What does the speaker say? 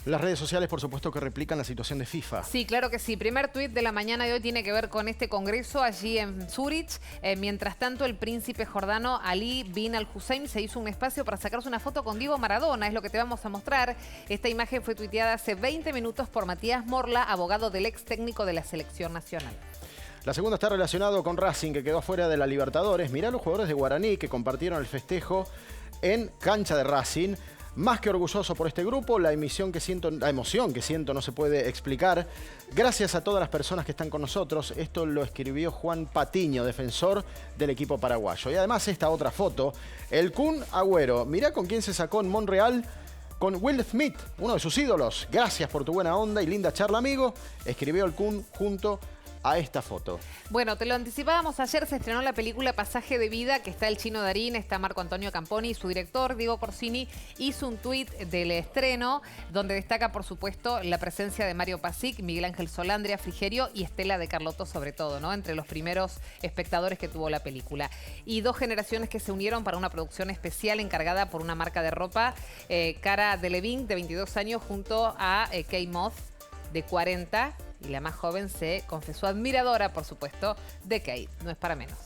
Las redes sociales, por supuesto, que replican la situación de FIFA. Sí, claro que sí. Primer tuit de la mañana de hoy tiene que ver con este congreso allí en Zúrich. Mientras tanto, el príncipe jordano Ali bin al-Hussein se hizo un espacio para sacarse una foto con Diego Maradona. Es lo que te vamos a mostrar. Esta imagen fue tuiteada hace 20 minutos por Matías Morla, abogado del ex técnico de la selección nacional. La segunda está relacionado con Racing, que quedó fuera de la Libertadores. Mirá los jugadores de Guaraní que compartieron el festejo en cancha de Racing. Más que orgulloso por este grupo, la emoción que siento no se puede explicar. Gracias a todas las personas que están con nosotros. Esto lo escribió Juan Patiño, defensor del equipo paraguayo. Y además esta otra foto, el Kun Agüero. Mirá con quién se sacó en Montreal, con Will Smith, uno de sus ídolos. Gracias por tu buena onda y linda charla, amigo. Escribió el Kun junto a esta foto. Bueno, te lo anticipábamos ayer, se estrenó la película Pasaje de Vida, que está el Chino Darín, está Marco Antonio Camponi y su director, Diego Corsini, hizo un tuit del estreno donde destaca, por supuesto, la presencia de Mario Pasic, Miguel Ángel Solandria, Frigerio y Estela de Carlotto, sobre todo, ¿no? Entre los primeros espectadores que tuvo la película. Y dos generaciones que se unieron para una producción especial encargada por una marca de ropa, Cara Delevingne, de 22 años, junto a Kate Moss, de 40, y la más joven se confesó admiradora, por supuesto, de Kate. No es para menos.